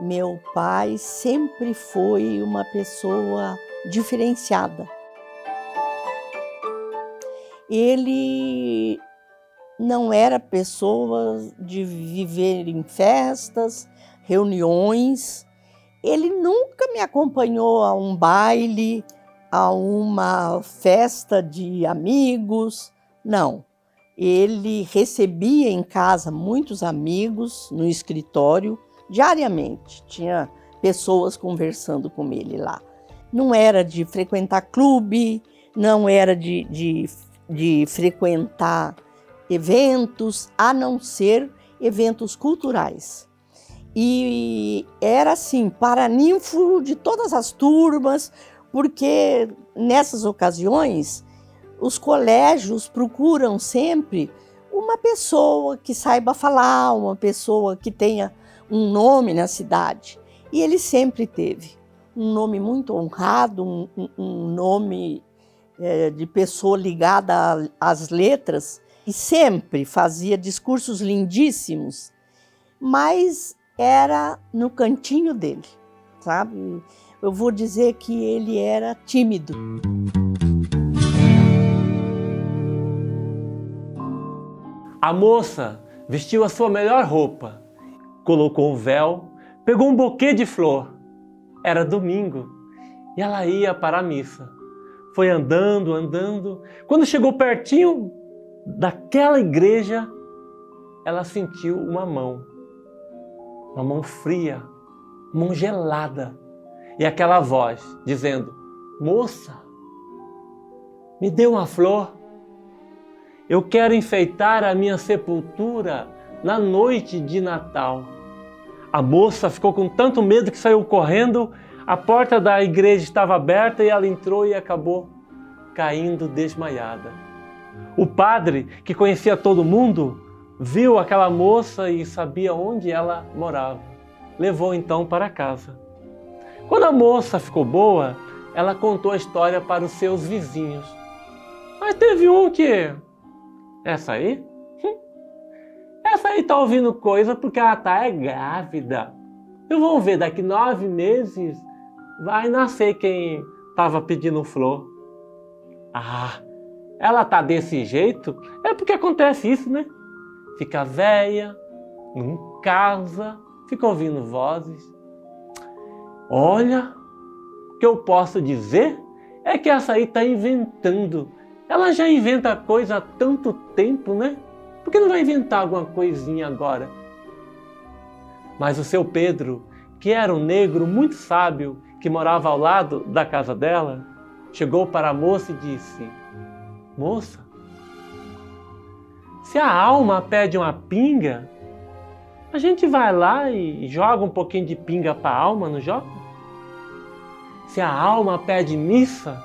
Meu pai sempre foi uma pessoa diferenciada. Ele não era pessoa de viver em festas, reuniões. Ele nunca me acompanhou a um baile, a uma festa de amigos, não. Ele recebia em casa muitos amigos no escritório, diariamente. Tinha pessoas conversando com ele lá. Não era de frequentar clube, não era de frequentar eventos, a não ser eventos culturais. E era assim, paraninfo de todas as turmas, porque nessas ocasiões os colégios procuram sempre uma pessoa que saiba falar, uma pessoa que tenha um nome na cidade. E ele sempre teve um nome muito honrado, um nome de pessoa ligada às letras, e sempre fazia discursos lindíssimos, mas era no cantinho dele, sabe? Eu vou dizer que ele era tímido. A moça vestiu a sua melhor roupa, colocou um véu, pegou um buquê de flor. Era domingo e ela ia para a missa. Foi andando, andando. Quando chegou pertinho daquela igreja, ela sentiu uma mão fria, mão gelada. E aquela voz dizendo: moça, me dê uma flor. Eu quero enfeitar a minha sepultura na noite de Natal. A moça ficou com tanto medo que saiu correndo. A porta da igreja estava aberta e ela entrou e acabou caindo desmaiada. O padre, que conhecia todo mundo, viu aquela moça e sabia onde ela morava. Levou então para casa. Quando a moça ficou boa, ela contou a história para os seus vizinhos. Mas teve um que... Essa aí? Essa aí tá ouvindo coisa porque ela tá grávida. E vamos ver, daqui 9 meses vai nascer quem tava pedindo flor. Ah, ela tá desse jeito? É porque acontece isso, né? Fica velha, não casa, fica ouvindo vozes. Olha, o que eu posso dizer é que essa aí tá inventando. Ela já inventa coisa há tanto tempo, né? Por que não vai inventar alguma coisinha agora? Mas o seu Pedro, que era um negro muito sábio, que morava ao lado da casa dela, chegou para a moça e disse: moça, se a alma pede uma pinga, a gente vai lá e joga um pouquinho de pinga para a alma, não joga? Se a alma pede missa,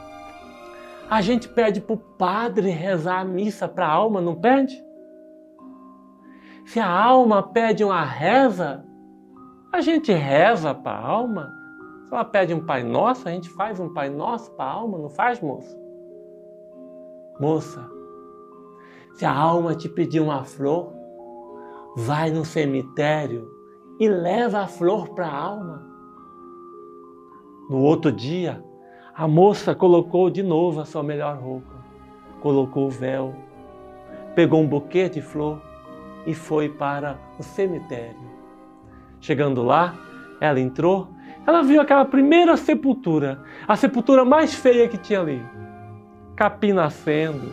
a gente pede para o padre rezar a missa para a alma, não pede? Se a alma pede uma reza, a gente reza para a alma. Se ela pede um Pai Nosso, a gente faz um Pai Nosso para a alma, não faz, moça? Moça, se a alma te pedir uma flor, vai no cemitério e leva a flor para a alma. No outro dia, a moça colocou de novo a sua melhor roupa, colocou o véu, pegou um buquê de flor e foi para o cemitério. Chegando lá, ela entrou, ela viu aquela primeira sepultura, a sepultura mais feia que tinha ali. Capim nascendo,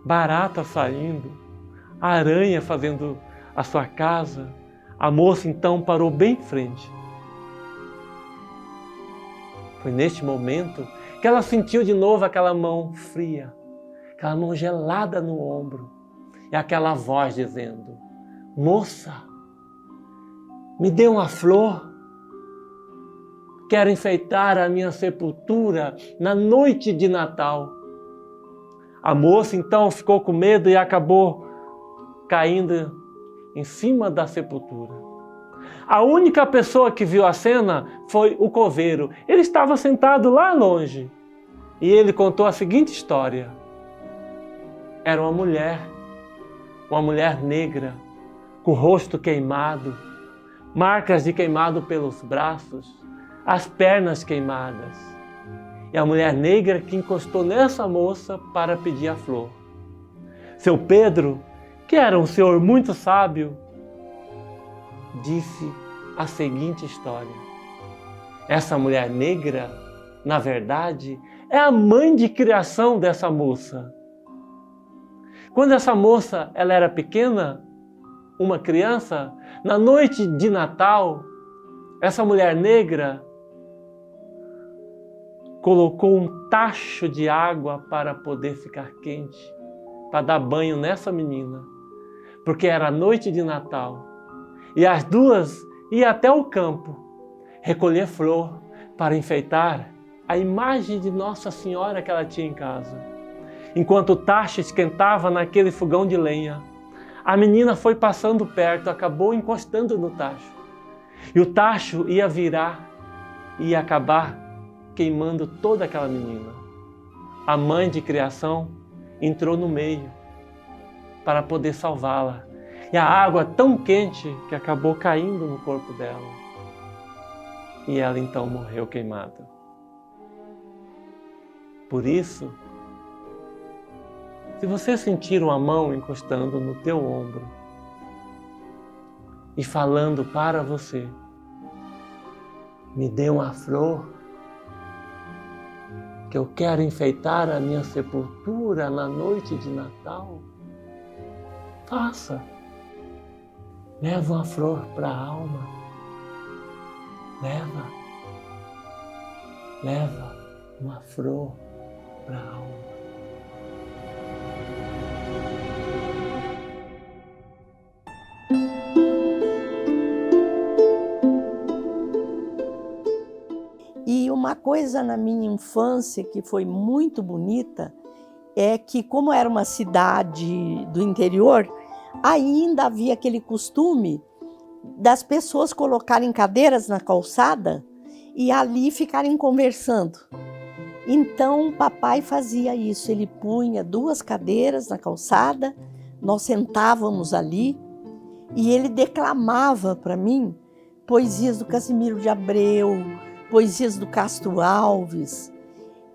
barata saindo, aranha fazendo a sua casa. A moça então parou bem em frente. Foi neste momento que ela sentiu de novo aquela mão fria, aquela mão gelada no ombro e aquela voz dizendo: moça, me dê uma flor. quero enfeitar a minha sepultura na noite de Natal. A moça então ficou com medo e acabou caindo em cima da sepultura. A única pessoa que viu a cena foi o coveiro. Ele estava sentado lá longe e ele contou a seguinte história. Era uma mulher negra, com o rosto queimado, marcas de queimado pelos braços, as pernas queimadas. E a mulher negra que encostou nessa moça para pedir a flor. Seu Pedro, que era um senhor muito sábio, disse a seguinte história. Essa mulher negra, na verdade, é a mãe de criação dessa moça. Quando essa moça ela era pequena, uma criança, na noite de Natal, essa mulher negra colocou um tacho de água para poder ficar quente, para dar banho nessa menina, porque era noite de Natal. E as duas iam até o campo recolher flor para enfeitar a imagem de Nossa Senhora que ela tinha em casa. Enquanto o tacho esquentava naquele fogão de lenha, a menina foi passando perto, acabou encostando no tacho. E o tacho ia virar e ia acabar queimando toda aquela menina. A mãe de criação entrou no meio para poder salvá-la. E a água tão quente que acabou caindo no corpo dela. E ela então morreu queimada. Por isso, se você sentir uma mão encostando no teu ombro e falando para você, me dê uma flor, que eu quero enfeitar a minha sepultura na noite de Natal, faça. Leva uma flor para a alma. Leva uma flor para a alma. E uma coisa na minha infância que foi muito bonita é que, como era uma cidade do interior, ainda havia aquele costume das pessoas colocarem cadeiras na calçada e ali ficarem conversando. Então, papai fazia isso, ele punha 2 cadeiras na calçada, nós sentávamos ali e ele declamava para mim poesias do Casimiro de Abreu, poesias do Castro Alves,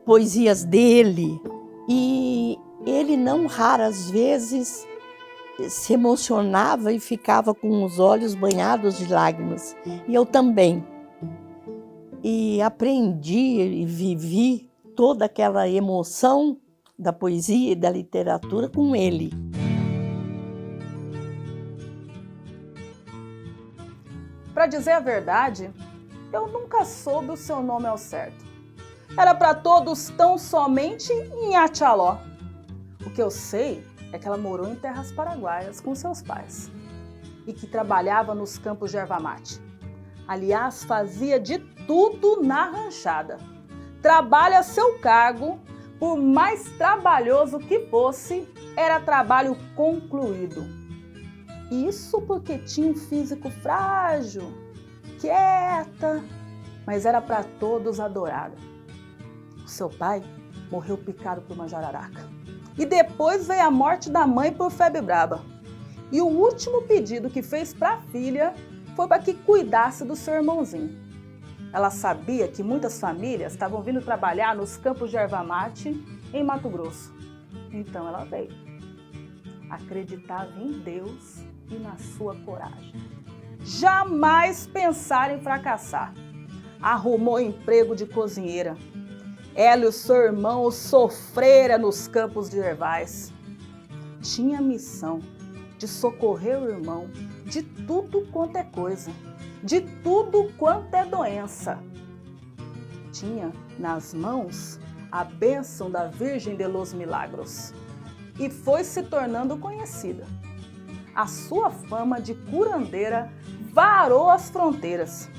poesias dele. E ele não raras vezes se emocionava e ficava com os olhos banhados de lágrimas. E eu também. E aprendi e vivi toda aquela emoção da poesia e da literatura com ele. Para dizer a verdade, eu nunca soube o seu nome ao certo. Era para todos tão somente em Achaló. O que eu sei é que ela morou em terras paraguaias com seus pais e que trabalhava nos campos de erva mate. Aliás, fazia de tudo na ranchada. Trabalho a seu cargo, por mais trabalhoso que fosse, era trabalho concluído. Isso porque tinha um físico frágil, quieta, mas era para todos adorada. O seu pai morreu picado por uma jararaca. E depois veio a morte da mãe por febre braba. E o último pedido que fez para a filha foi para que cuidasse do seu irmãozinho. Ela sabia que muitas famílias estavam vindo trabalhar nos campos de erva mate em Mato Grosso. Então ela veio. Acreditava em Deus e na sua coragem. Jamais pensar em fracassar. Arrumou emprego de cozinheira. Ela e o seu irmão sofreram nos campos de ervais. Tinha a missão de socorrer o irmão de tudo quanto é coisa, de tudo quanto é doença. Tinha nas mãos a bênção da Virgem de los Milagros e foi se tornando conhecida. A sua fama de curandeira varou as fronteiras.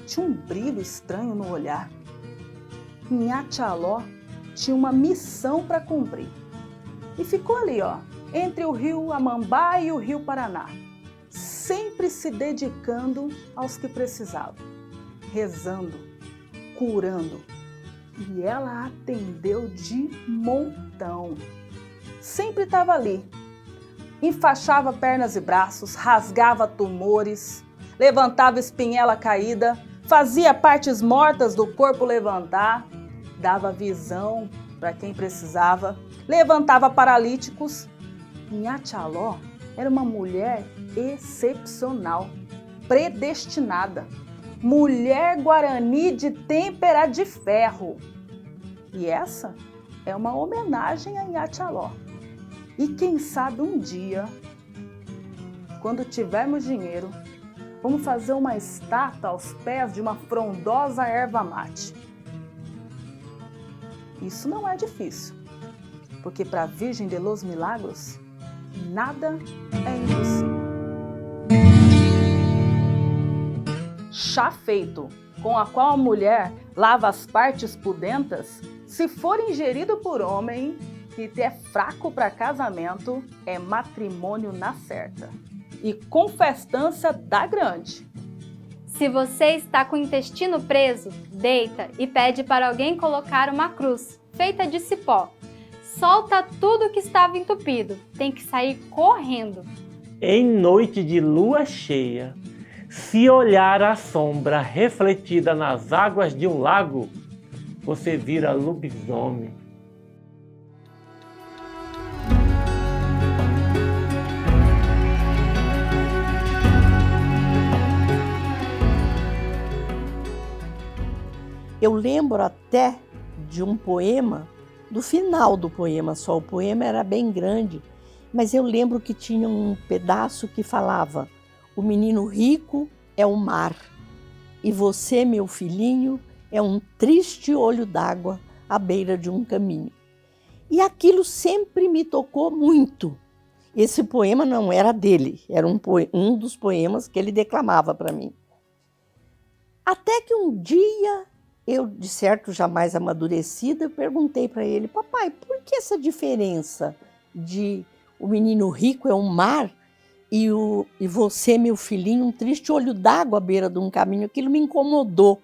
tinha um brilho estranho no olhar. Nhaxaló tinha uma missão para cumprir. E ficou ali, entre o rio Amambá e o rio Paraná, sempre se dedicando aos que precisavam, rezando, curando. E ela atendeu de montão. Sempre estava ali. Enfaixava pernas e braços, rasgava tumores, levantava espinhela caída, fazia partes mortas do corpo levantar, dava visão para quem precisava, levantava paralíticos. Nhaxaló era uma mulher excepcional, predestinada, mulher guarani de têmpera de ferro. E essa é uma homenagem a Nhaxaló. E quem sabe um dia, quando tivermos dinheiro, vamos fazer uma estátua aos pés de uma frondosa erva mate. Isso não é difícil, porque para a Virgem de los Milagros, nada é impossível. Chá feito, com a qual a mulher lava as partes pudentas, se for ingerido por homem que é fraco para casamento, é matrimônio na certa. E com festança da grande. Se você está com o intestino preso, deita e pede para alguém colocar uma cruz, feita de cipó. Solta tudo que estava entupido, tem que sair correndo. Em noite de lua cheia, se olhar a sombra refletida nas águas de um lago, você vira lobisomem. Eu lembro até de um poema, do final do poema só. O poema era bem grande, mas eu lembro que tinha um pedaço que falava: o menino rico é o mar, e você, meu filhinho, é um triste olho d'água à beira de um caminho. E aquilo sempre me tocou muito. Esse poema não era dele, era um dos poemas que ele declamava para mim. Até que um dia, eu, de certo, já mais amadurecida, eu perguntei para ele: papai, por que essa diferença de o menino rico é um mar e você, meu filhinho, um triste olho d'água à beira de um caminho? Aquilo me incomodou.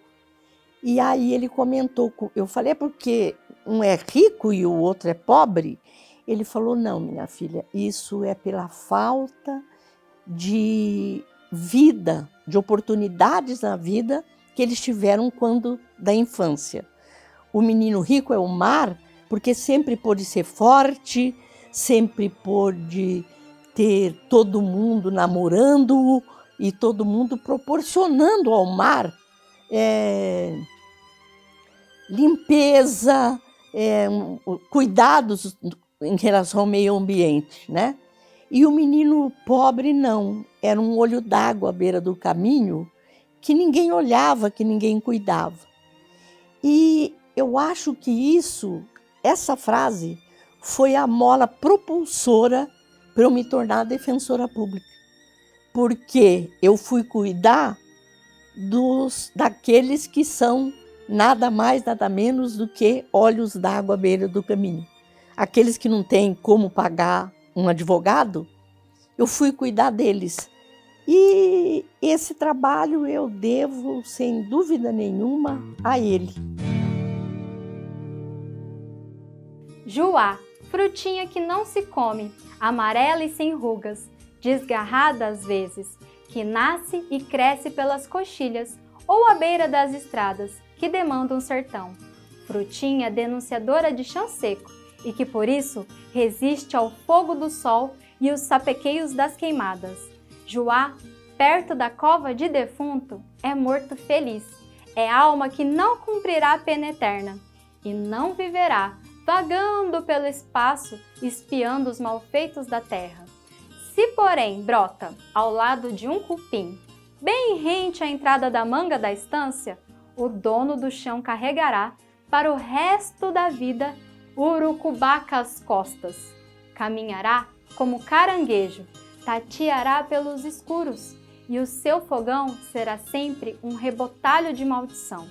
E aí ele comentou, eu falei: é porque um é rico e o outro é pobre? Ele falou: não, minha filha, isso é pela falta de vida, de oportunidades na vida que eles tiveram quando da infância. O menino rico é o mar porque sempre pôde ser forte, sempre pôde ter todo mundo namorando-o e todo mundo proporcionando ao mar limpeza, cuidados em relação ao meio ambiente, né? E o menino pobre não, era um olho d'água à beira do caminho que ninguém olhava, que ninguém cuidava. E eu acho que essa frase foi a mola propulsora para eu me tornar defensora pública, porque eu fui cuidar daqueles que são nada mais, nada menos do que olhos d'água à beira do caminho. Aqueles que não têm como pagar um advogado, eu fui cuidar deles. E esse trabalho eu devo, sem dúvida nenhuma, a ele. Juá, frutinha que não se come, amarela e sem rugas, desgarrada às vezes, que nasce e cresce pelas coxilhas ou à beira das estradas que demandam sertão. Frutinha denunciadora de chão seco e que por isso resiste ao fogo do sol e os sapequeios das queimadas. Juá, perto da cova de defunto, é morto feliz, é alma que não cumprirá a pena eterna e não viverá vagando pelo espaço, espiando os malfeitos da terra. Se, porém, brota ao lado de um cupim, bem rente à entrada da manga da estância, o dono do chão carregará para o resto da vida o urucubaca às costas. Caminhará como caranguejo, tateará pelos escuros e o seu fogão será sempre um rebotalho de maldição.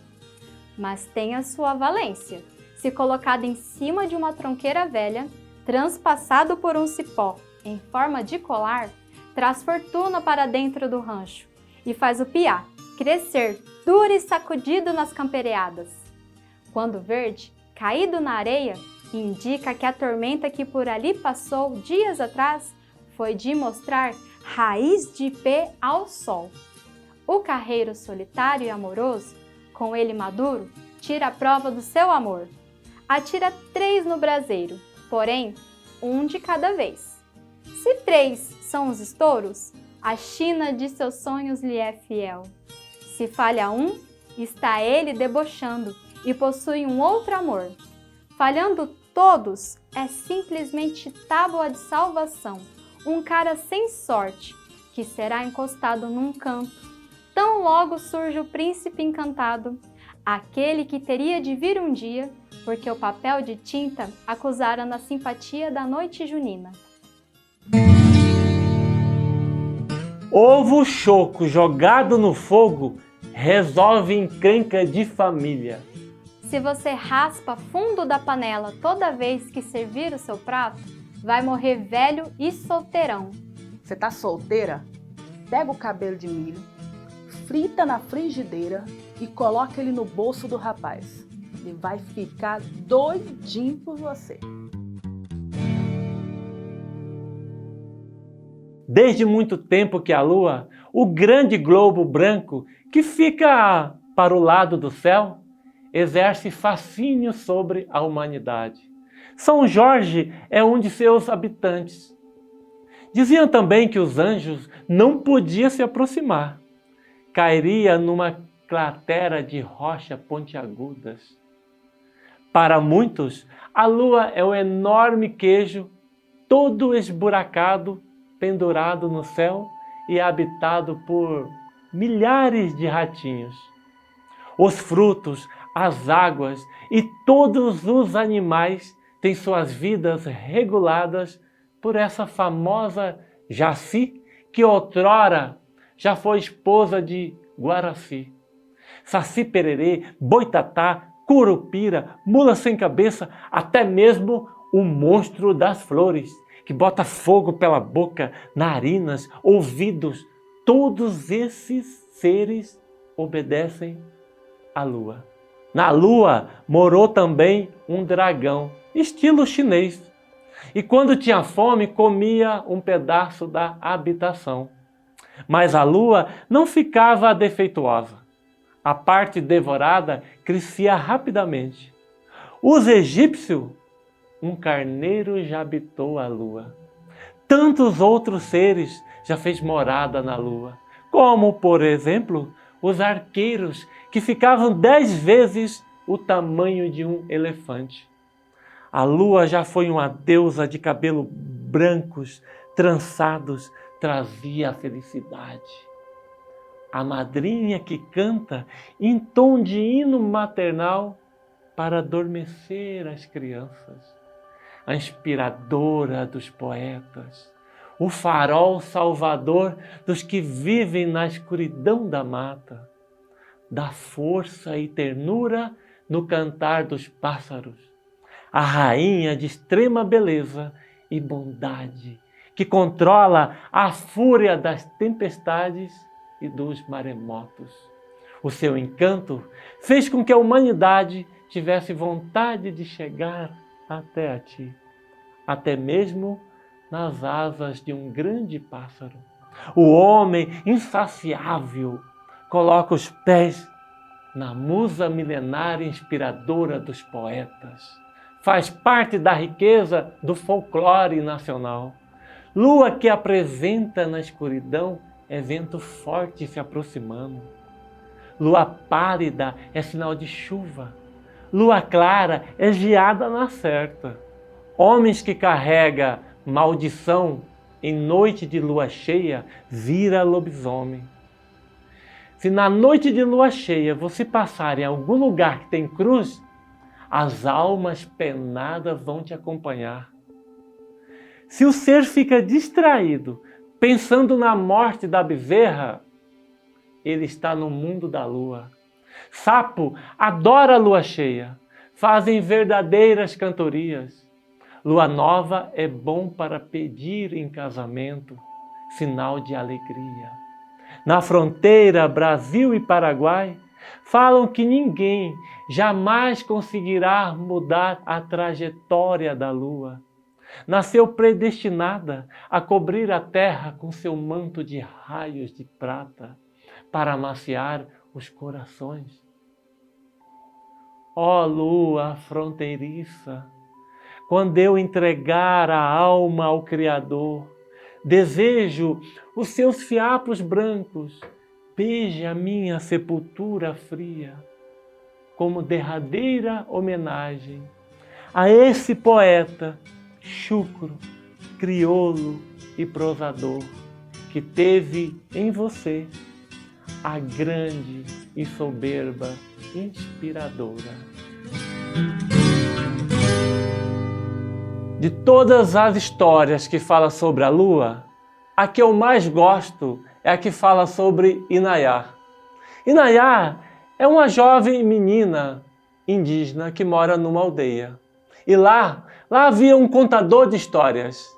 Mas tem a sua valência. Se colocado em cima de uma tronqueira velha, transpassado por um cipó em forma de colar, traz fortuna para dentro do rancho e faz o piá crescer duro e sacudido nas campereadas. Quando verde, caído na areia, indica que a tormenta que por ali passou dias atrás foi de mostrar raiz de pé ao sol. O carreiro solitário e amoroso, com ele maduro, tira a prova do seu amor. Atira 3 no braseiro, porém, 1 de cada vez. Se 3 são os estouros, a china de seus sonhos lhe é fiel. Se falha 1, está ele debochando e possui um outro amor. Falhando todos, é simplesmente tábua de salvação, um cara sem sorte, que será encostado num canto. Tão logo surge o príncipe encantado, aquele que teria de vir um dia, porque o papel de tinta acusara na simpatia da noite junina. Ovo choco jogado no fogo resolve encrenca de família. Se você raspa fundo da panela toda vez que servir o seu prato, vai morrer velho e solteirão. Você tá solteira? Pega o cabelo de milho, frita na frigideira e coloca ele no bolso do rapaz. Ele vai ficar doidinho por você. Desde muito tempo que a Lua, o grande globo branco que fica para o lado do céu, exerce fascínio sobre a humanidade. São Jorge é um de seus habitantes. Diziam também que os anjos não podiam se aproximar. Cairia numa cratera de rocha pontiagudas. Para muitos, a Lua é um enorme queijo, todo esburacado, pendurado no céu e habitado por milhares de ratinhos. Os frutos, as águas e todos os animais têm suas vidas reguladas por essa famosa Jaci, que outrora já foi esposa de Guaraci. Saci Pererê, Boitatá, Curupira, Mula sem cabeça, até mesmo o monstro das flores, que bota fogo pela boca, narinas, ouvidos. Todos esses seres obedecem à Lua. Na Lua morou também um dragão, estilo chinês. E quando tinha fome, comia um pedaço da habitação. Mas a Lua não ficava defeituosa. A parte devorada crescia rapidamente. Os egípcios, um carneiro já habitou a Lua. Tantos outros seres já fez morada na Lua, como, por exemplo, os arqueiros, que ficavam 10 vezes o tamanho de um elefante. A Lua já foi uma deusa de cabelo brancos, trançados, trazia a felicidade. A madrinha que canta em tom de hino maternal para adormecer as crianças. A inspiradora dos poetas, o farol salvador dos que vivem na escuridão da mata, dá força e ternura no cantar dos pássaros, a rainha de extrema beleza e bondade, que controla a fúria das tempestades e dos maremotos. O seu encanto fez com que a humanidade tivesse vontade de chegar até a ti, até mesmo nas asas de um grande pássaro. O homem insaciável coloca os pés na musa milenária inspiradora dos poetas. Faz parte da riqueza do folclore nacional. Lua que apresenta na escuridão é vento forte se aproximando. Lua pálida é sinal de chuva. Lua clara é geada na certa. Homens que carrega maldição em noite de lua cheia vira lobisomem. Se na noite de lua cheia você passar em algum lugar que tem cruz, as almas penadas vão te acompanhar. Se o ser fica distraído, pensando na morte da bezerra, ele está no mundo da lua. Sapo adora a lua cheia, fazem verdadeiras cantorias. Lua nova é bom para pedir em casamento, sinal de alegria. Na fronteira Brasil e Paraguai, falam que ninguém jamais conseguirá mudar a trajetória da lua. Nasceu predestinada a cobrir a terra com seu manto de raios de prata, para amaciar os corações. Ó lua fronteiriça, quando eu entregar a alma ao Criador, desejo os seus fiapos brancos, beije a minha sepultura fria, como derradeira homenagem a esse poeta chucro, crioulo e prosador, que teve em você a grande e soberba inspiradora. De todas as histórias que falam sobre a lua, a que eu mais gosto é a que fala sobre Inayá. Inayá é uma jovem menina indígena que mora numa aldeia. E lá havia um contador de histórias.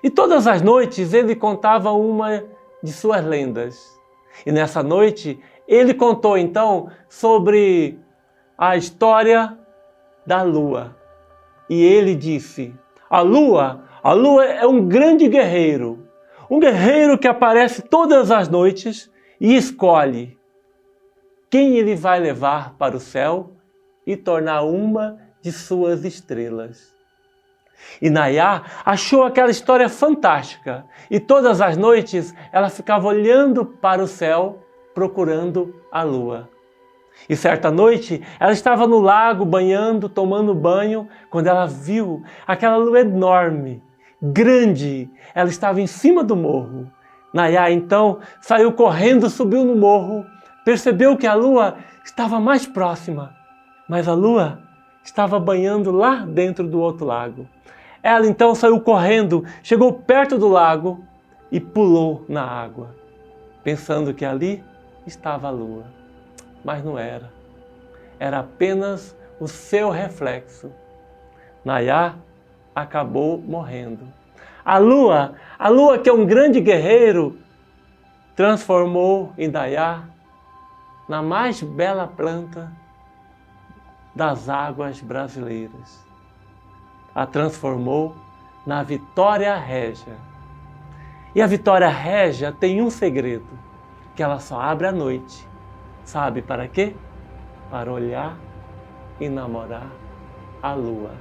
E todas as noites ele contava uma de suas lendas. E nessa noite ele contou então sobre a história da lua. E ele disse: a lua é um grande guerreiro. Um guerreiro que aparece todas as noites e escolhe quem ele vai levar para o céu e tornar uma de suas estrelas. Inayá achou aquela história fantástica e todas as noites ela ficava olhando para o céu procurando a lua. E certa noite ela estava no lago banhando, tomando banho, quando ela viu aquela lua enorme, grande. Ela estava em cima do morro. Inayá então saiu correndo, subiu no morro, percebeu que a lua estava mais próxima, mas a lua estava banhando lá dentro do outro lago. Ela então saiu correndo, chegou perto do lago e pulou na água, pensando que ali estava a lua. Mas não era. Era apenas o seu reflexo. Inayá acabou morrendo. A lua que é um grande guerreiro, transformou Inayá na mais bela planta das águas brasileiras. A transformou na Vitória Régia. E a Vitória Régia tem um segredo, que ela só abre à noite. Sabe para quê? Para olhar e namorar a lua.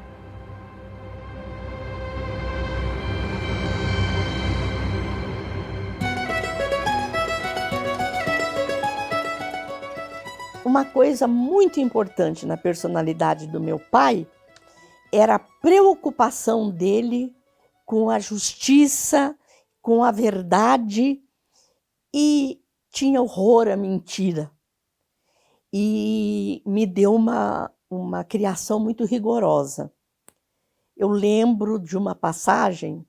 Uma coisa muito importante na personalidade do meu pai era a preocupação dele com a justiça, com a verdade, e tinha horror à mentira. E me deu uma criação muito rigorosa. Eu lembro de uma passagem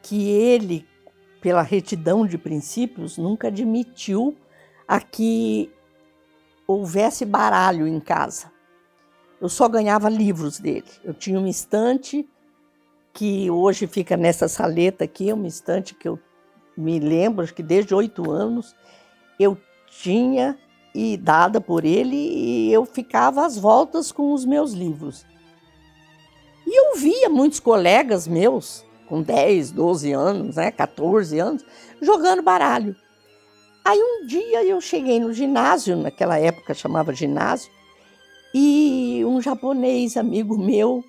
que ele, pela retidão de princípios, nunca admitiu a que houvesse baralho em casa. Eu só ganhava livros dele. Eu tinha uma estante que hoje fica nessa saleta aqui, uma estante que eu me lembro, acho que desde 8 anos, eu tinha e dada por ele, e eu ficava às voltas com os meus livros. E eu via muitos colegas meus, com 10, 12 anos, 14 anos, jogando baralho. Aí um dia eu cheguei no ginásio, naquela época chamava ginásio, e um japonês amigo meu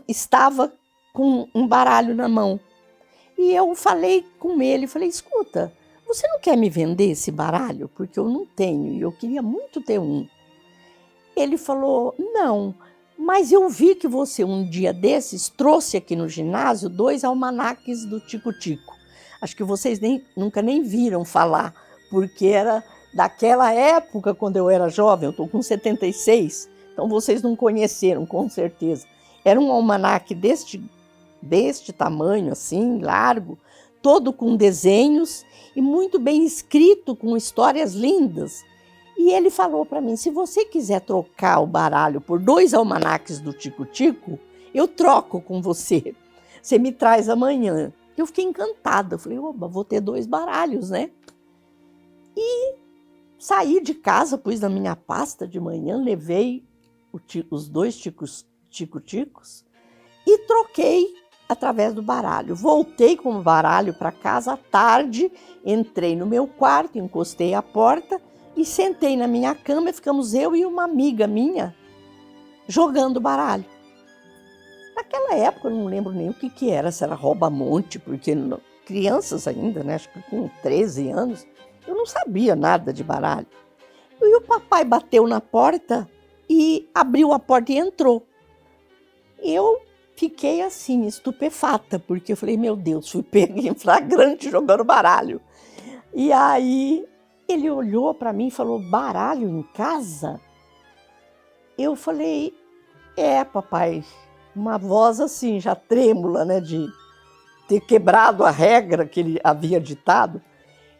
estava com um baralho na mão. E eu falei com ele, escuta, você não quer me vender esse baralho? Porque eu não tenho e eu queria muito ter um. Ele falou, não, mas eu vi que você um dia desses trouxe aqui no ginásio 2 almanaques do Tico-Tico. Acho que vocês nunca nem viram falar, porque era daquela época quando eu era jovem, eu estou com 76, então vocês não conheceram, com certeza. Era um almanaque deste tamanho, assim, largo, todo com desenhos e muito bem escrito, com histórias lindas. E ele falou para mim, se você quiser trocar o baralho por 2 almanaques do Tico-Tico, eu troco com você. Você me traz amanhã. Eu fiquei encantada. Eu falei, oba, vou ter 2 baralhos, né? E saí de casa, pus na minha pasta de manhã, levei os 2 Tico-Ticos e troquei através do baralho. Voltei com o baralho para casa à tarde, entrei no meu quarto, encostei a porta e sentei na minha cama e ficamos eu e uma amiga minha jogando baralho. Naquela época eu não lembro nem o que era, se era rouba-monte, porque crianças ainda, né, acho que com 13 anos, eu não sabia nada de baralho. E o papai bateu na porta e abriu a porta e entrou. Eu fiquei assim, estupefata, porque eu falei, meu Deus, fui pega em flagrante jogando baralho. E aí ele olhou para mim e falou, baralho em casa? Eu falei, papai, uma voz assim, já trêmula, né, de ter quebrado a regra que ele havia ditado.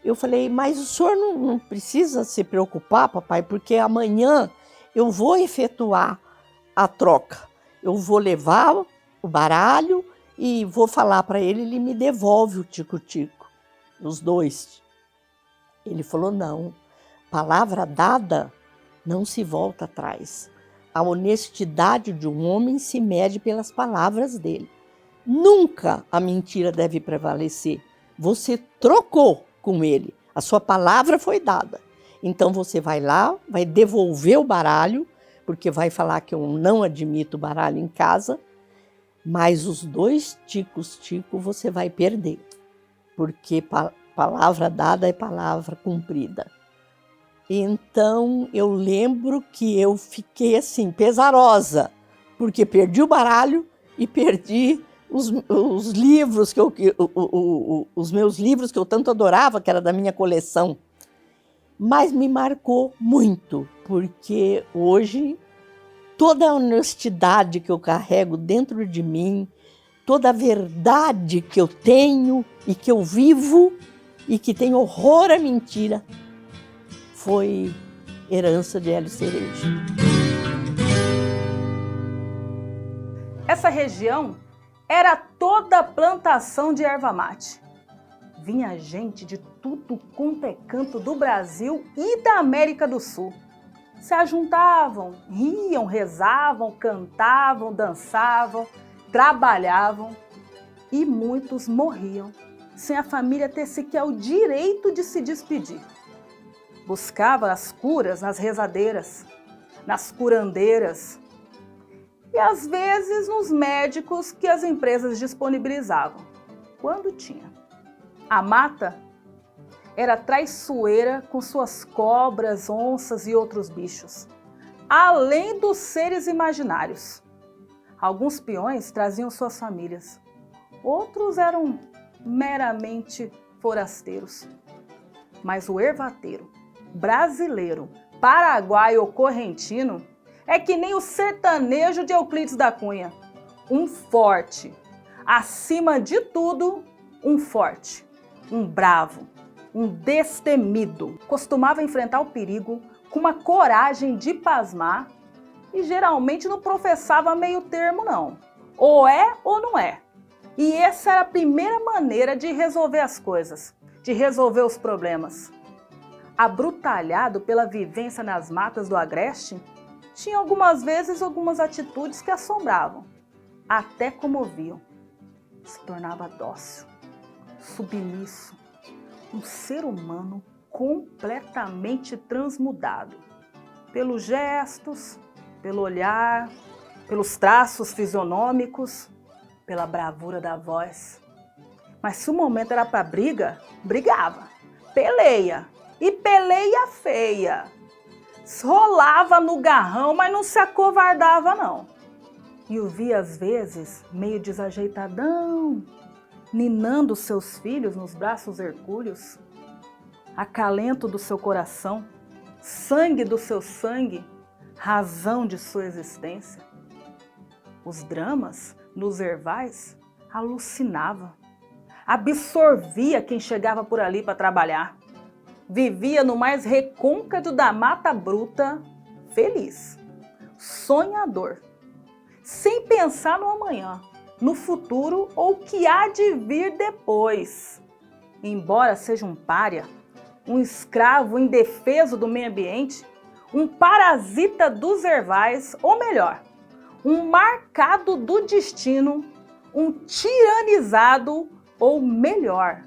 Eu falei, mas o senhor não precisa se preocupar, papai, porque amanhã eu vou efetuar a troca. Eu vou levar o baralho e vou falar para ele, ele me devolve o Tico-Tico, os 2. Ele falou, não, palavra dada não se volta atrás. A honestidade de um homem se mede pelas palavras dele. Nunca a mentira deve prevalecer. Você trocou com ele, a sua palavra foi dada. Então você vai lá, vai devolver o baralho, porque vai falar que eu não admito baralho em casa, mas os 2 Ticos-Tico você vai perder, porque palavra dada é palavra cumprida. Então eu lembro que eu fiquei assim, pesarosa, porque perdi o baralho e perdi os livros, os meus livros que eu tanto adorava, que era da minha coleção. Mas me marcou muito, porque hoje toda a honestidade que eu carrego dentro de mim, toda a verdade que eu tenho e que eu vivo e que tem horror à mentira, foi herança de Hélio Cerejo. Essa região era toda plantação de erva mate. Vinha gente de tudo quanto é canto do Brasil e da América do Sul. Se ajuntavam, riam, rezavam, cantavam, dançavam, trabalhavam e muitos morriam sem a família ter sequer o direito de se despedir. Buscava as curas nas rezadeiras, nas curandeiras e às vezes nos médicos que as empresas disponibilizavam, quando tinha. A mata era traiçoeira com suas cobras, onças e outros bichos, além dos seres imaginários. Alguns peões traziam suas famílias, outros eram meramente forasteiros. Mas o ervateiro, brasileiro, paraguaio ou correntino, é que nem o sertanejo de Euclides da Cunha. Um forte, acima de tudo, um forte, um bravo, um destemido. Costumava enfrentar o perigo com uma coragem de pasmar e geralmente não professava meio termo não. Ou é ou não é. E essa era a primeira maneira de resolver as coisas, de resolver os problemas. Abrutalhado pela vivência nas matas do Agreste, tinha algumas vezes algumas atitudes que assombravam, até comoviam. Se tornava dócil, submisso, um ser humano completamente transmudado. Pelos gestos, pelo olhar, pelos traços fisionômicos, pela bravura da voz. Mas se o momento era para briga, brigava, peleia, e peleia feia. Rolava no garrão, mas não se acovardava não. E o via às vezes meio desajeitadão, ninando seus filhos nos braços hercúleos, acalento do seu coração, sangue do seu sangue, razão de sua existência. Os dramas nos ervais alucinava. absorvia quem chegava por ali para trabalhar. Vivia no mais recôncavo da Mata Bruta, feliz, sonhador, sem pensar no amanhã, no futuro ou o que há de vir depois. Embora seja um pária, um escravo indefeso do meio ambiente, um parasita dos ervais, ou melhor, um marcado do destino, um tiranizado, ou melhor,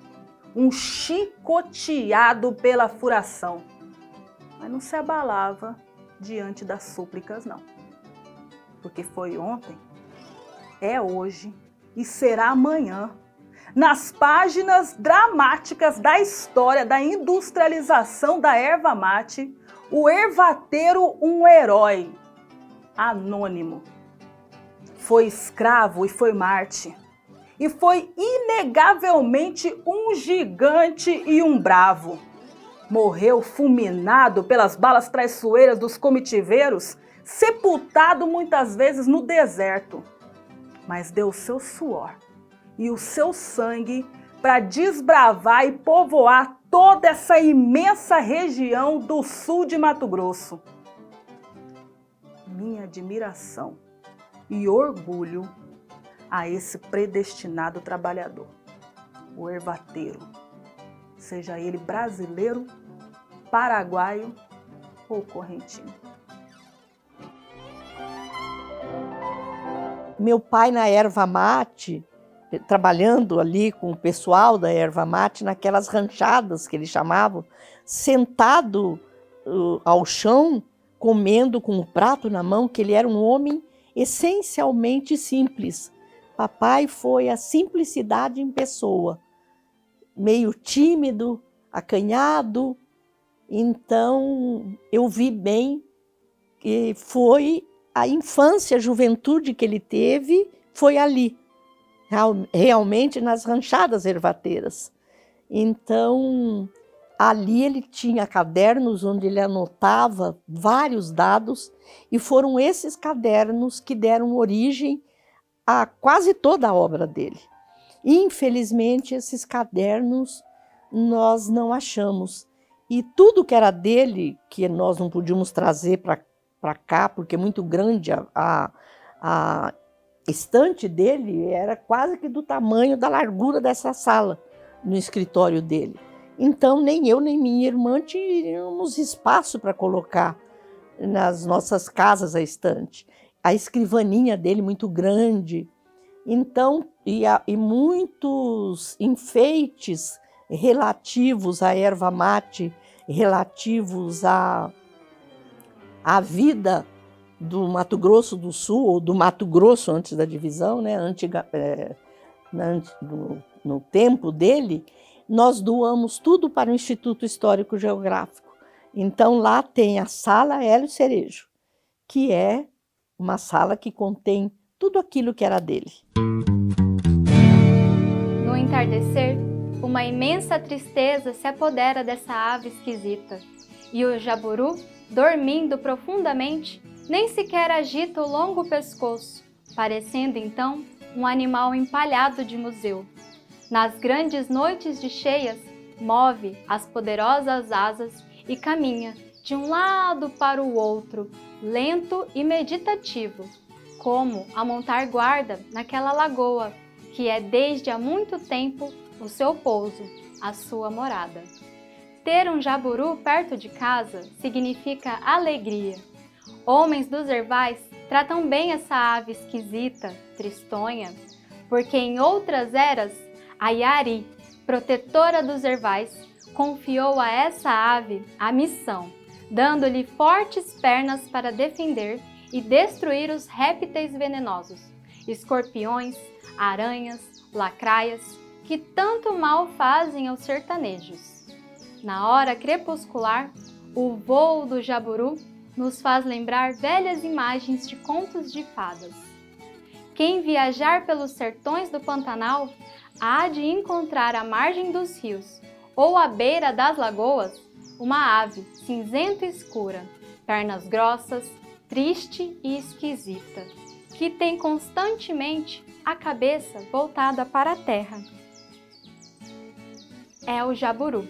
um chicoteado pela furação. Mas não se abalava diante das súplicas, não. Porque foi ontem, é hoje e será amanhã. Nas páginas dramáticas da história da industrialização da erva mate, o ervateiro, um herói anônimo. Foi escravo e foi Marte. E foi inegavelmente um gigante e um bravo. Morreu fulminado pelas balas traiçoeiras dos comitiveiros, sepultado muitas vezes no deserto. Mas deu o seu suor e o seu sangue para desbravar e povoar toda essa imensa região do sul de Mato Grosso. Minha admiração e orgulho a esse predestinado trabalhador, o ervateiro, seja ele brasileiro, paraguaio ou correntino. Meu pai na erva mate, trabalhando ali com o pessoal da erva mate, naquelas ranchadas que eles chamavam, sentado ao chão, comendo com o prato na mão, que ele era um homem essencialmente simples. Papai foi a simplicidade em pessoa, meio tímido, acanhado. Então eu vi bem que foi a infância, a juventude que ele teve, foi ali, realmente nas ranchadas ervateiras. Então ali ele tinha cadernos onde ele anotava vários dados, e foram esses cadernos que deram origem a quase toda a obra dele. Infelizmente, esses cadernos nós não achamos. E tudo que era dele, que nós não podíamos trazer para cá, porque é muito grande, a estante dele era quase que do tamanho da largura dessa sala, no escritório dele. Então, nem eu, nem minha irmã tínhamos espaço para colocar nas nossas casas a estante. A escrivaninha dele muito grande. Então, e muitos enfeites relativos à erva mate, relativos à vida do Mato Grosso do Sul, ou do Mato Grosso antes da divisão, né? No tempo dele, nós doamos tudo para o Instituto Histórico Geográfico. Então, lá tem a Sala Hélio Cerejo, que é uma sala que contém tudo aquilo que era dele. No entardecer, uma imensa tristeza se apodera dessa ave esquisita, e o jaburu, dormindo profundamente, nem sequer agita o longo pescoço, parecendo então um animal empalhado de museu. Nas grandes noites de cheias, move as poderosas asas e caminha de um lado para o outro, lento e meditativo, como a montar guarda naquela lagoa que é desde há muito tempo o seu pouso, a sua morada. Ter um jaburu perto de casa significa alegria. Homens dos ervais tratam bem essa ave esquisita, tristonha, porque em outras eras, a Yari, protetora dos ervais, confiou a essa ave a missão, dando-lhe fortes pernas para defender e destruir os répteis venenosos, escorpiões, aranhas, lacraias, que tanto mal fazem aos sertanejos. Na hora crepuscular, o vôo do jaburu nos faz lembrar velhas imagens de contos de fadas. Quem viajar pelos sertões do Pantanal há de encontrar à margem dos rios ou à beira das lagoas uma ave cinzenta e escura, pernas grossas, triste e esquisita, que tem constantemente a cabeça voltada para a terra. é o jaburu.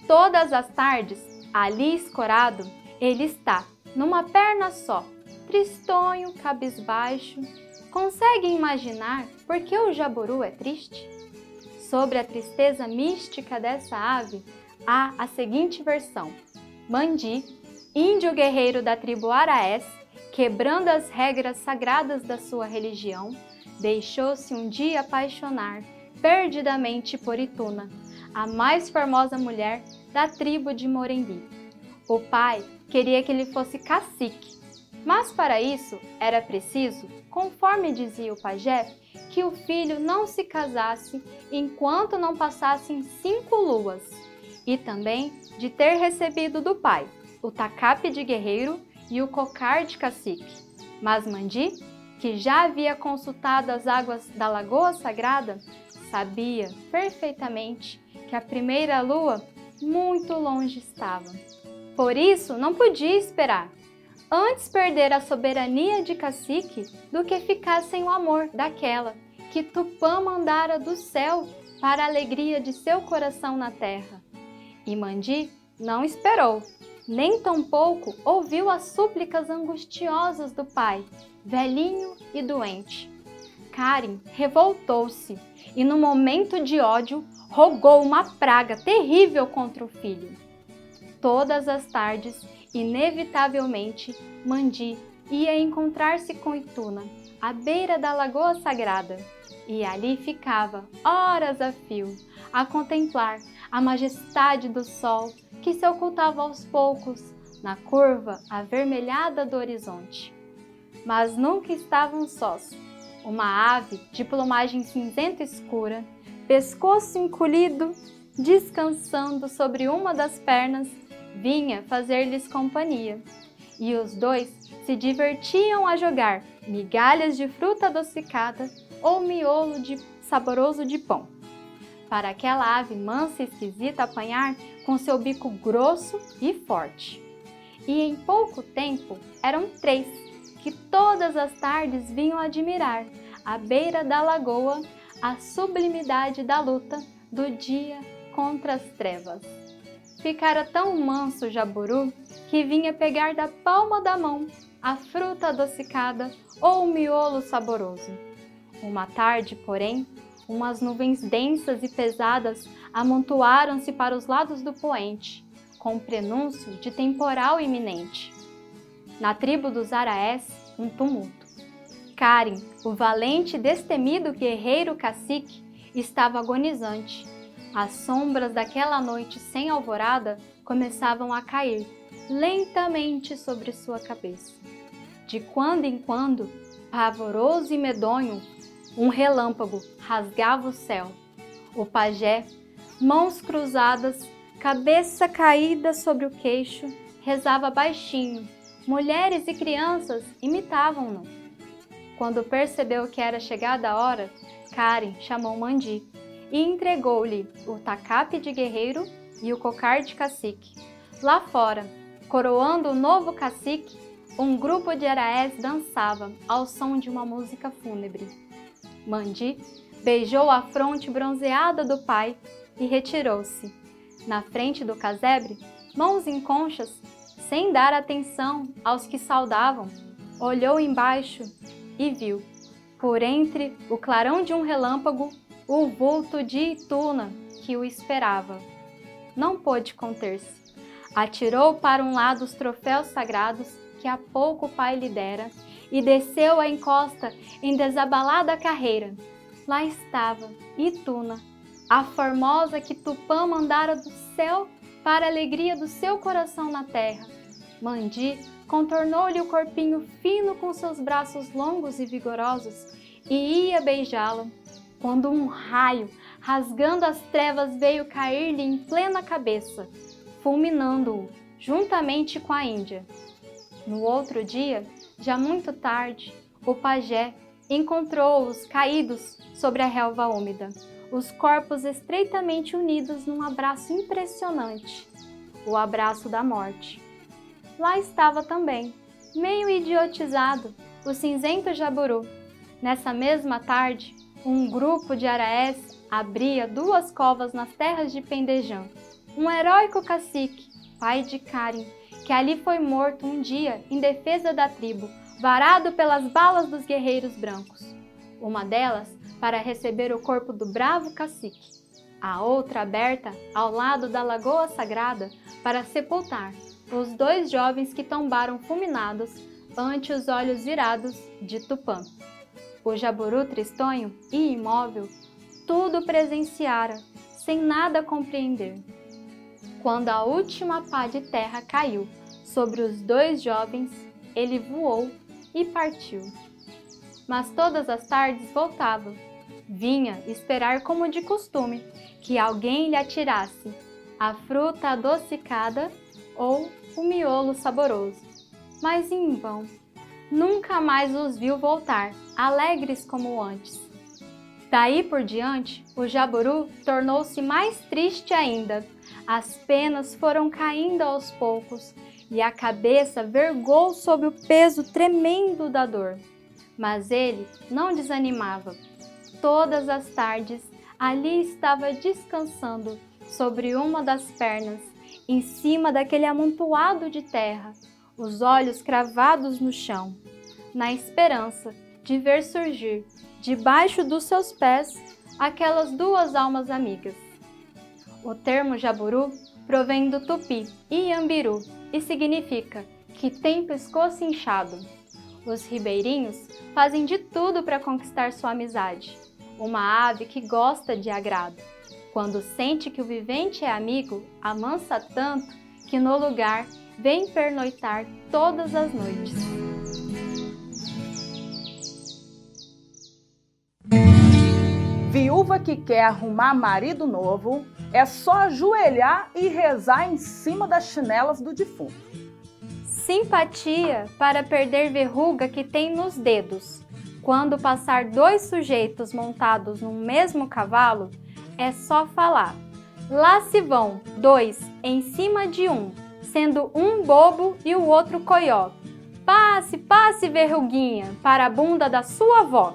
Todas as tardes, ali escorado, ele está, numa perna só, tristonho, cabisbaixo. Conseguem imaginar por que o jaburu é triste? Sobre a tristeza mística dessa ave, há a seguinte versão. Mandi, índio guerreiro da tribo Araés, quebrando as regras sagradas da sua religião, deixou-se um dia apaixonar perdidamente por Ituna, a mais formosa mulher da tribo de Morembi. O pai queria que ele fosse cacique, mas para isso era preciso, conforme dizia o pajé, que o filho não se casasse enquanto não passassem 5 luas, e também de ter recebido do pai o tacape de guerreiro e o cocar de cacique. Mas Mandi, que já havia consultado as águas da Lagoa Sagrada, sabia perfeitamente que a primeira lua muito longe estava. Por isso, não podia esperar. Antes perder a soberania de cacique do que ficar sem o amor daquela que Tupã mandara do céu para a alegria de seu coração na terra. E Mandi não esperou, nem tampouco ouviu as súplicas angustiosas do pai, velhinho e doente. Karen revoltou-se e, no momento de ódio, rogou uma praga terrível contra o filho. Todas as tardes, inevitavelmente, Mandi ia encontrar-se com Ituna, à beira da Lagoa Sagrada, e ali ficava, horas a fio, a contemplar a majestade do sol que se ocultava aos poucos na curva avermelhada do horizonte. Mas nunca estavam sós. Uma ave de plumagem cinzenta escura, pescoço encolhido, descansando sobre uma das pernas, vinha fazer-lhes companhia. E os dois se divertiam a jogar migalhas de fruta adocicada ou miolo saboroso de pão. Para aquela ave mansa e esquisita apanhar com seu bico grosso e forte. E em pouco tempo eram 3, que todas as tardes vinham admirar, à beira da lagoa, a sublimidade da luta do dia contra as trevas. Ficara tão manso o jaburu que vinha pegar da palma da mão a fruta adocicada ou o miolo saboroso. Uma tarde, porém, umas nuvens densas e pesadas amontoaram-se para os lados do poente, com o prenúncio de temporal iminente. Na tribo dos Araés, um tumulto. Karen, o valente e destemido guerreiro cacique, estava agonizante. As sombras daquela noite sem alvorada começavam a cair lentamente sobre sua cabeça. De quando em quando, pavoroso e medonho, um relâmpago rasgava o céu. O pajé, mãos cruzadas, cabeça caída sobre o queixo, rezava baixinho. Mulheres e crianças imitavam-no. Quando percebeu que era chegada a hora, Karen chamou Mandi e entregou-lhe o tacape de guerreiro e o cocar de cacique. Lá fora, coroando o novo cacique, um grupo de araés dançava ao som de uma música fúnebre. Mandi beijou a fronte bronzeada do pai e retirou-se. Na frente do casebre, mãos em conchas, sem dar atenção aos que saudavam, olhou embaixo e viu, por entre o clarão de um relâmpago, o vulto de Ituna que o esperava. Não pôde conter-se. Atirou para um lado os troféus sagrados que há pouco o pai lhe dera e desceu a encosta em desabalada carreira. Lá estava Ituna, a formosa que Tupã mandara do céu para a alegria do seu coração na terra. Mandi contornou-lhe o corpinho fino com seus braços longos e vigorosos e ia beijá-la, quando um raio, rasgando as trevas, veio cair-lhe em plena cabeça, fulminando-o, juntamente com a Índia. No outro dia, já muito tarde, o pajé encontrou-os caídos sobre a relva úmida, os corpos estreitamente unidos num abraço impressionante, o abraço da morte. Lá estava também, meio idiotizado, o cinzento jaburu. Nessa mesma tarde, Um grupo de araés abria 2 covas nas terras de Pendejã. Um heróico cacique, pai de Karen, que ali foi morto um dia em defesa da tribo, varado pelas balas dos guerreiros brancos. Uma delas para receber o corpo do bravo cacique, a outra aberta ao lado da Lagoa Sagrada para sepultar os 2 jovens que tombaram fulminados ante os olhos virados de Tupã. O Jaburu tristonho e imóvel tudo presenciara, sem nada compreender. Quando a última pá de terra caiu sobre os 2 jovens, ele voou e partiu. Mas todas as tardes voltava. Vinha esperar como de costume, que alguém lhe atirasse a fruta adocicada ou o miolo saboroso. Mas em vão. Nunca mais os viu voltar, alegres como antes. Daí por diante, o Jaburu tornou-se mais triste ainda. As penas foram caindo aos poucos e a cabeça vergou sob o peso tremendo da dor. Mas ele não desanimava. Todas as tardes, ali estava descansando sobre uma das pernas, em cima daquele amontoado de terra, os olhos cravados no chão, na esperança de ver surgir, debaixo dos seus pés, aquelas 2 almas amigas. O termo Jaburu provém do tupi e ambiru e significa que tem pescoço inchado. Os ribeirinhos fazem de tudo para conquistar sua amizade. Uma ave que gosta de agrado. Quando sente que o vivente é amigo, amansa tanto que no lugar vem pernoitar todas as noites. Viúva que quer arrumar marido novo, é só ajoelhar e rezar em cima das chinelas do defunto. Simpatia para perder verruga que tem nos dedos. Quando passar 2 sujeitos montados no mesmo cavalo, é só falar. Lá se vão 2 em cima de um, sendo um bobo e o outro coió. Passe, passe, verruguinha, para a bunda da sua avó.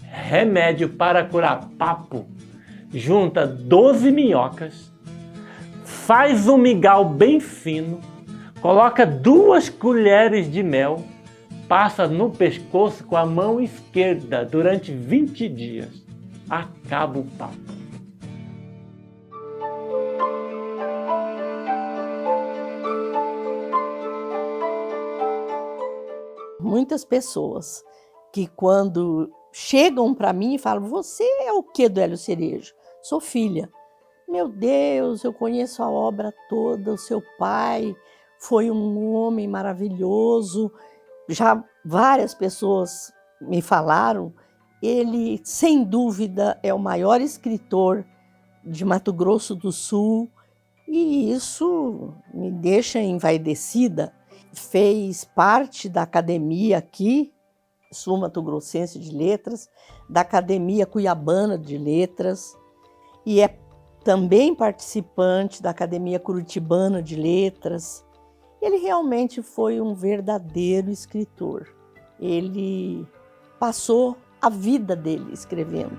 Remédio para curar papo. Junta 12 minhocas, faz um migal bem fino, coloca 2 colheres de mel, passa no pescoço com a mão esquerda durante 20 dias. Acaba o papo. Muitas pessoas que quando chegam para mim e falam: você é o que do Hélio Cerejo? Sou filha. Meu Deus, eu conheço a obra toda, o seu pai foi um homem maravilhoso. Já várias pessoas me falaram, ele sem dúvida é o maior escritor de Mato Grosso do Sul e isso me deixa envaidecida. Fez parte da academia aqui, Sul-Mato-Grossense de Letras, da Academia Cuiabana de Letras, e é também participante da Academia Curitibana de Letras. Ele realmente foi um verdadeiro escritor. Ele passou a vida dele escrevendo.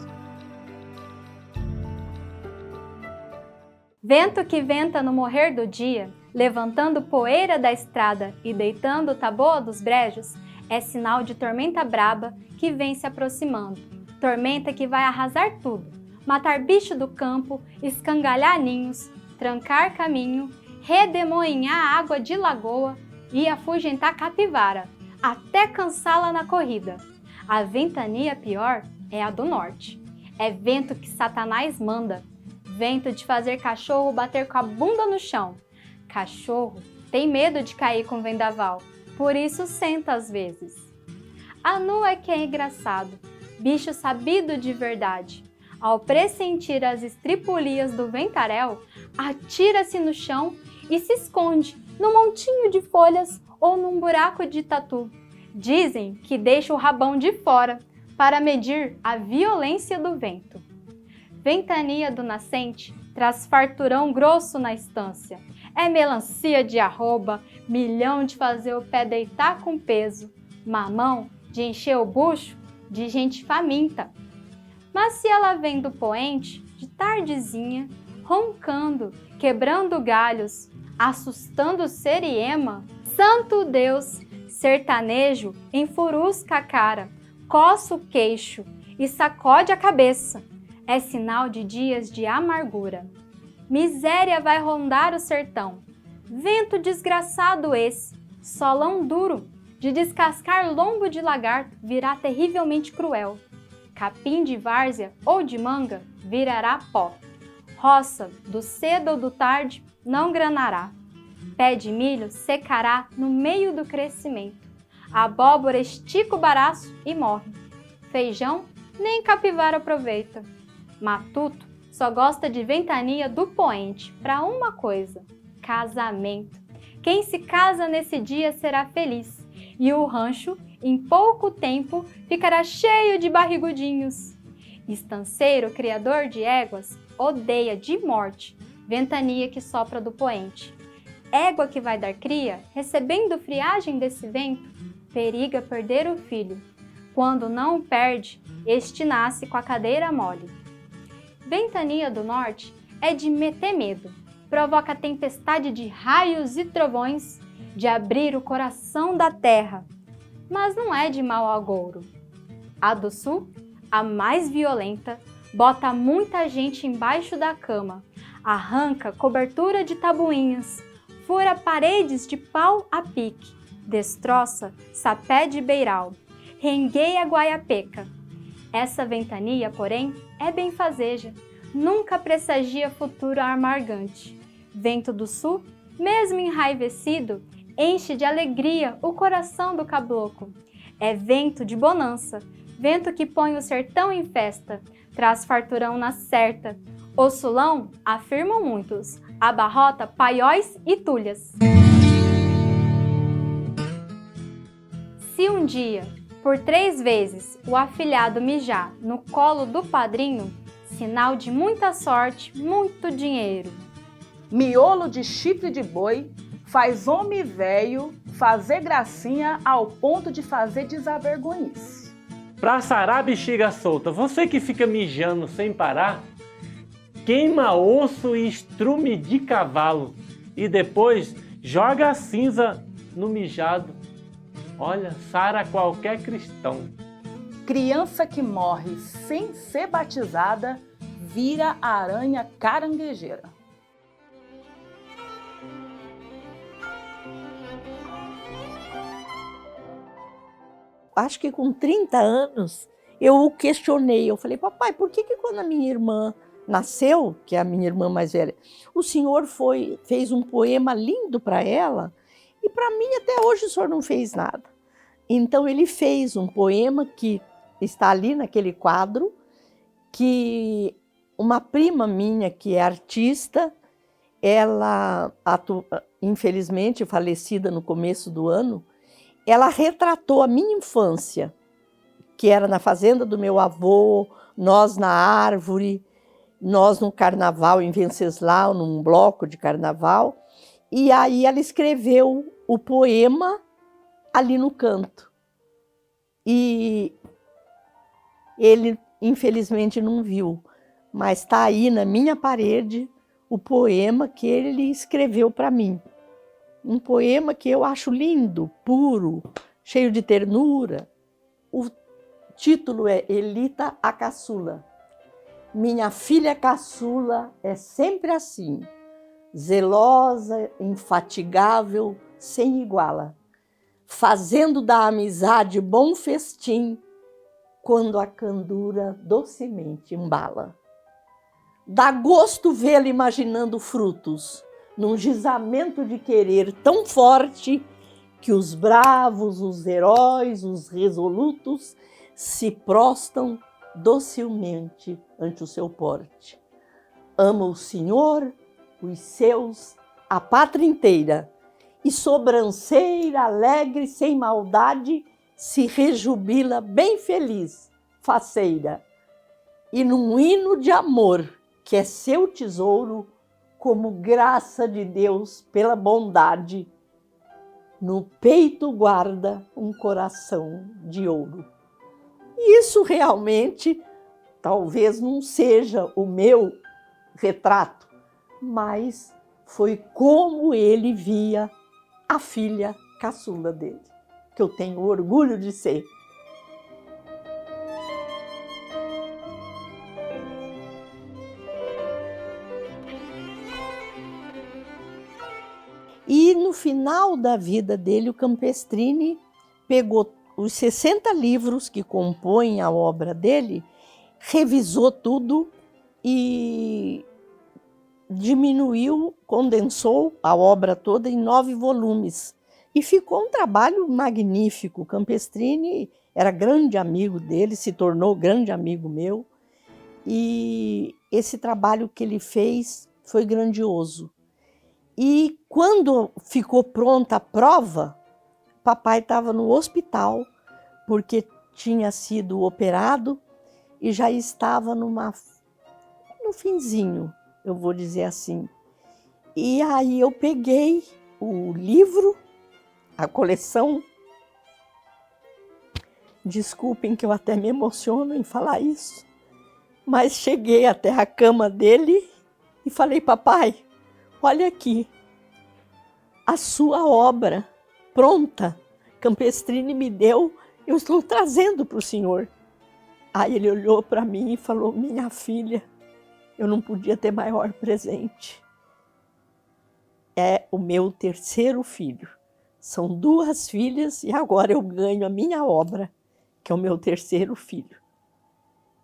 Vento que venta no morrer do dia, levantando poeira da estrada e deitando taboa dos brejos, é sinal de tormenta braba que vem se aproximando. Tormenta que vai arrasar tudo, matar bicho do campo, escangalhar ninhos, trancar caminho, redemoinhar água de lagoa e afugentar capivara, até cansá-la na corrida. A ventania pior é a do norte. É vento que Satanás manda, vento de fazer cachorro bater com a bunda no chão. Cachorro tem medo de cair com vendaval, por isso senta às vezes. Anu é que é engraçado, bicho sabido de verdade. Ao pressentir as estripulias do ventarel, atira-se no chão e se esconde num montinho de folhas ou num buraco de tatu. Dizem que deixa o rabão de fora para medir a violência do vento. Ventania do nascente traz farturão grosso na estância. É melancia de arroba, milhão de fazer o pé deitar com peso, mamão de encher o bucho de gente faminta. Mas se ela vem do poente, de tardezinha, roncando, quebrando galhos, assustando Seriema, santo Deus, sertanejo enfurusca a cara, coça o queixo e sacode a cabeça. É sinal de dias de amargura. Miséria vai rondar o sertão. Vento desgraçado esse, solão duro, de descascar lombo de lagarto virá terrivelmente cruel. Capim de várzea ou de manga virará pó. Roça, do cedo ou do tarde, não granará. Pé de milho secará no meio do crescimento. A abóbora estica o baraço e morre. Feijão nem capivara aproveita. Matuto só gosta de ventania do poente para uma coisa: casamento. Quem se casa nesse dia será feliz, e o rancho, em pouco tempo, ficará cheio de barrigudinhos. Estanceiro, criador de éguas, odeia de morte ventania que sopra do poente. Égua que vai dar cria, recebendo friagem desse vento, periga perder o filho. Quando não o perde, este nasce com a cadeira mole. Ventania do norte é de meter medo, provoca tempestade de raios e trovões, de abrir o coração da terra, mas não é de mau agouro. A do sul, a mais violenta, bota muita gente embaixo da cama, arranca cobertura de tabuinhas, fura paredes de pau a pique, destroça sapé de beiral, rengueia guaiapeca. Essa ventania, porém, é benfazeja, nunca pressagia futuro amargante. Vento do sul, mesmo enraivecido, enche de alegria o coração do caboclo. É vento de bonança, vento que põe o sertão em festa, traz farturão na certa. O sulão, afirmam muitos, abarrota paióis e tulhas. Se um dia, por 3 vezes, o afilhado mijar no colo do padrinho, sinal de muita sorte, muito dinheiro. Miolo de chifre de boi faz homem velho fazer gracinha ao ponto de fazer desavergonhice. Pra sarar bexiga solta, você que fica mijando sem parar, queima osso e estrume de cavalo e depois joga a cinza no mijado. Olha, sara qualquer cristão. Criança que morre sem ser batizada vira aranha caranguejeira. Acho que com 30 anos eu o questionei. Eu falei, papai, por que quando a minha irmã nasceu, que é a minha irmã mais velha, o senhor fez um poema lindo para ela e para mim até hoje o senhor não fez nada? Então ele fez um poema que está ali naquele quadro, que uma prima minha que é artista, ela, infelizmente falecida no começo do ano, ela retratou a minha infância, que era na fazenda do meu avô, nós na árvore, nós no carnaval em Venceslau, num bloco de carnaval, e aí ela escreveu o poema ali no canto. E ele, infelizmente, não viu, mas está aí na minha parede o poema que ele escreveu para mim. Um poema que eu acho lindo, puro, cheio de ternura. O título é Elita a Caçula. Minha filha caçula é sempre assim, zelosa, infatigável, sem iguala, fazendo da amizade bom festim, quando a candura docemente embala. Dá gosto vê-la imaginando frutos, num gizamento de querer tão forte, que os bravos, os heróis, os resolutos se prostam docilmente ante o seu porte. Ama o Senhor, os seus, a pátria inteira, e sobranceira, alegre, sem maldade, se rejubila bem feliz, faceira, e num hino de amor, que é seu tesouro, como graça de Deus pela bondade, no peito guarda um coração de ouro. E isso realmente talvez não seja o meu retrato, mas foi como ele via a filha caçula dele, que eu tenho orgulho de ser. E no final da vida dele, o Campestrini pegou os 60 livros que compõem a obra dele, revisou tudo e diminuiu, condensou a obra toda em 9 volumes. E ficou um trabalho magnífico. O Campestrini era grande amigo dele, se tornou grande amigo meu. E esse trabalho que ele fez foi grandioso. E quando ficou pronta a prova, papai estava no hospital, porque tinha sido operado e já estava no finzinho, eu vou dizer assim. E aí eu peguei o livro, a coleção. Desculpem que eu até me emociono em falar isso, mas cheguei até a cama dele e falei: papai, olha aqui, a sua obra pronta, Campestrini me deu, eu estou trazendo para o senhor. Aí ele olhou para mim e falou: minha filha, eu não podia ter maior presente. É o meu terceiro filho. São 2 filhas e agora eu ganho a minha obra, que é o meu terceiro filho.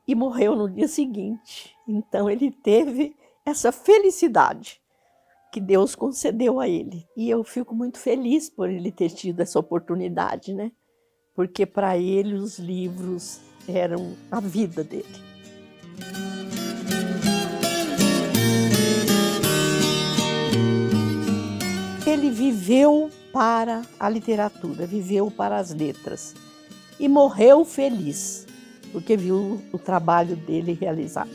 E morreu no dia seguinte. Então ele teve essa felicidade que Deus concedeu a ele. E eu fico muito feliz por ele ter tido essa oportunidade, né? Porque para ele os livros eram a vida dele. Ele viveu para a literatura, viveu para as letras e morreu feliz, porque viu o trabalho dele realizado.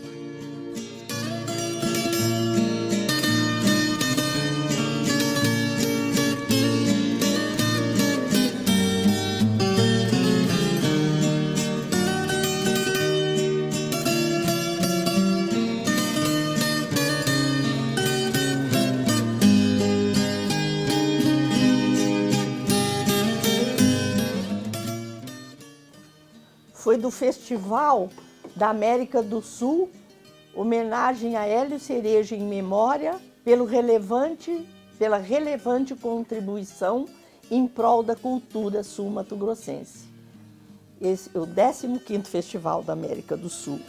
Foi do Festival da América do Sul, homenagem a Hélio Cereja em memória pela relevante contribuição em prol da cultura sul-mato-grossense. Esse é o 15º Festival da América do Sul.